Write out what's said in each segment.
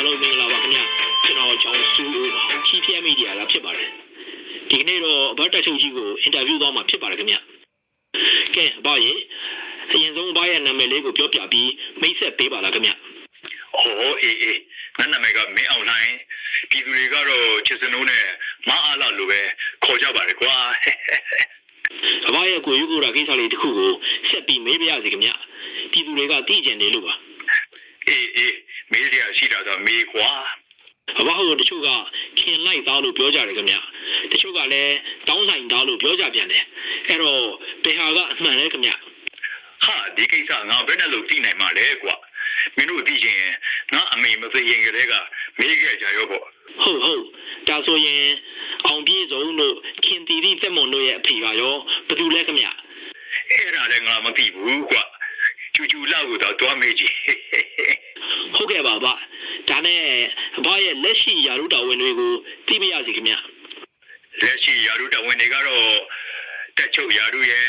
လုံးမင်္ဂလာပါခင်ဗျကျွန်တော်ကျောင်းစုခီးပြဲမီဒီယာကဖြစ်ပါတယ်ဒီကနေ့တော့အဘတ်တက်ချုပ်ကြီးကိုအင်တာဗျူးသွားမှာဖြစ်ပါတယ်ခင်ဗျကဲဘာရေအရင်ဆုံးဘာရဲ့နာမည်လေးကိုပြောပြပြီးမိတ်ဆက်ပေးပါလားခင်ဗျဟောအေးငါနာမည်ကမင်းအောင်လိုင်းပြည်သူတွေကတော့ချစ်စနိုးနဲ့မအားလာလို့ပဲခေါ်ကြပါတယ်ကွာအဘရဲ့ကိုယူကိုရာကိစ္စလေးတစ်ခုကိုဆက်ပြီးမေးပြရစီခင်ဗျပြည်သူတွေကသိကျင်နေလို့ပါအေးမေးရရှိတာတော့မေးကွာအဘဟိုတချို့ကခင်လိုက်သားလို့ပြောကြတယ်ခင်ဗျတချို့ကလည်းတောင်းဆိုင်သားလို့ပြောကြပြန်တယ်အဲ့တော့ဘယ်ဟာကအမှန်လဲခင်ဗျဟာဒီကိစ္စငါဘယ်နဲ့လို့သိနိုင်မှာလဲကွာမင်းတို့သိချင်ငါအမေမသိရင်ကလေးကမေးခဲ့ကြရောပေါ့ဟုတ်ဒါဆိုရင်အောင်ပြေဆုံးတို့ခင်တီတီတက်မွန်တို့ရဲ့အဖေကရောဘယ်သူလဲခင်ဗျအဲ့ဒါလည်းငါမသိဘူးကွာကျူလောက်ကိုတော့တွားမေးကြည့်ဟုတ်ကဲ့ပါဗျဒါနဲ့ဘာရဲ့လက်ရှိယာရုတော်ဝင်တွေကိုသိမရစီခင်ဗျလက်ရှိယာရုတော်ဝင်တွေကတော့တက်ချုပ်ယာရုရဲ့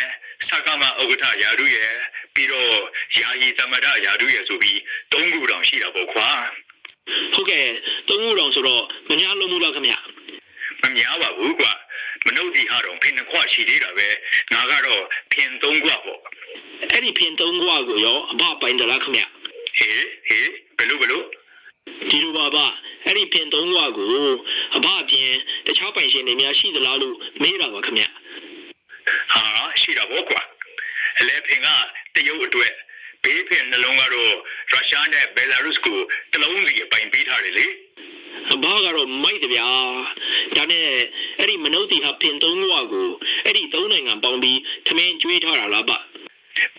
စကားမဥက္ကဋ္ဌယာရုရဲ့ပြီးတော့ယာယီသမရယာရုရဲ့ဆိုပြီး၃ခုတောင်ရှိတာပေါ့ခွာဟုတ်ကဲ့၃ခုတောင်ဆိုတော့မများလုံးဘူးလားခင်ဗျမများပါဘူးကွာမနှုတ်ဒီဟာတော့ဖင်နှခွရှိသေးတာပဲငါကတော့ဖင်၃ခွပေါ့အဲ့ဒီဖင်၃ခွကိုရောအဘပိုင်တယ်လားခင်ဗျဟေးဘယ်လိုဒီလိုပါအဲ့ဒီဖင်၃ခွကိုအဘအပြင်တခြားပိုင်ရှင်တွေများရှိသလားလို့မေးတာပါခင်ဗျဟာရှိတာပေါ့ကွာအလဲဖင်ကတရုတ်အတွက်ဘေးဖင်နှလုံးကတော့ရုရှားနဲ့ဘယ်လာရုစ်ကိုတလုံးစီအပိုင်ပေးထားတယ်လေအဘကတော့မိုက်တယ်ဗျာဒါနဲ့အဲ့ဒီမနှုတ်စီဟာဖင်၃ခွကိုအဲ့ဒီ၃နိုင်ငံပေါင်းပြီးထမင်းကျွေးထားတာလားဗျ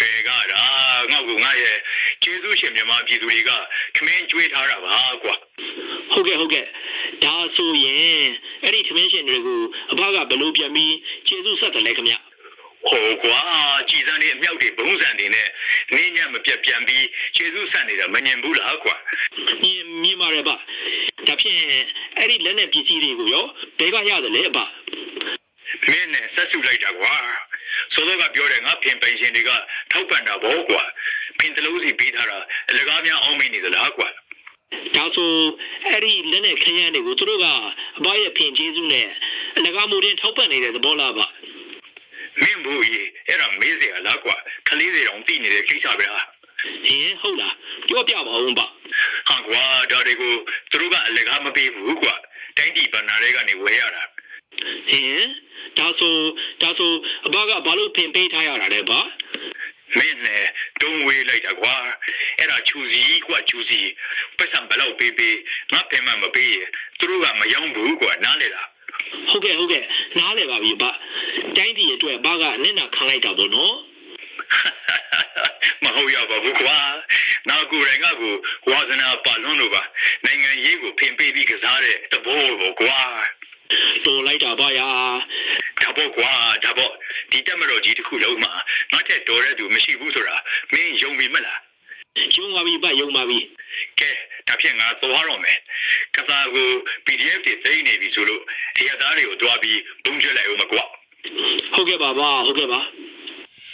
ဘယ်ကတာငါ့ကိုငါရဲ့ကျေးဇူးရှင်မြန်မာပြည်သူတွေကခမင်းကျွေးထားတာပါကွာဟုတ်ကဲ့ဒါဆိုရင်အဲ့ဒီခမင်းရှင်တွေကိုအဘကဘယ်လိုပြန်ပြီးကျေးဇူးဆက်တယ်လဲခင်ဗျဟိုကွာကြည်စံနေအမြောက်တွေဘုံစံတွေနဲ့နင်းညံ့မပြတ်ပြန်ပြီးကျေးဇူးဆက်နေတာမမြင်ဘူးလားကွာမြင်ပါတယ်ဗျဒါဖြင့်အဲ့ဒီလက်နဲ့ပစ္စည်းတွေကိုရောဘယ်ကရတယ်လဲဗျမင်းနဲ့ဆက်စုလိုက်တာကွာဆိုတော့ကပြောတယ်ငါဖင်ပိုင်ရှင်တွေကထောက်ပံ့တာပေါ့ကွာဖင်တလုံးစီပေးထားတာအလကားများအောင်မင်းနေသလားကွာဒါဆိုအဲ့ဒီလက်နဲ့ခရမ်းတွေကိုသူတို့ကအဘရဲ့ဖင်ကျေးဇူးနဲ့အလကားမိုးတင်ထောက်ပံ့နေတဲ့သဘောလားဗျမင်းဘူးကြီးအဲ့ဒါမေးစရာလားကွာခလေးတွေတောင်သိနေတဲ့ကိစ္စပဲဟာဟုတ်လားပြောပြပါဦးဗျဟာကွာဒါတွေကိုသူတို့ကအလကားမပေးဘူးကွာတိုင်းပြည်ဗန္နာတွေကနေဝဲရတာဒါဆိုအဘကဘာလို့ဖင်ပေးထားရတာလဲဗျမင်းနဲ့တုံးဝေးလိုက်တာကွာအဲ့ဒါချူစီကွာချူစီပတ်စံဘလောက်ပေးငါဖင်မပေးရသူတို့ကမယောင်းဘူးကွာနားလေလားဟုတ်ကဲ့နားလေပါပြီဗျတိုင်းပြည်အတွက်အဘကနင့်နာခံလိုက်တာပေါ့နော်မဟုတ်ရပါဘူးကွာနောက်ကိုယ်တိုင်ကကိုဝါသနာပါလွန်းလို့ပါနိုင်ငံရေးကိုဖင်ပေးပြီးကစားတဲ့သဘောပေါ့ကွာတော်လိုက်တာပါယာဒါပေါ့ကွာဒီတက်မတော်ကြီးတစ်ခုလုံးမှာငါတဲ့တော်တဲ့သူမရှိဘူးဆိုတာမင်းယုံပြီမလားယုံပါပြီဗျယုံပါပြီကဲဒါဖြင့်ငါသွားတော့မယ်ကသာကို PDF တွေသိနေပြီဆိုလို့အရသားတွေကိုတွားပြီးဘုံချလိုက်ဦးမကွာဟုတ်ကဲ့ပါ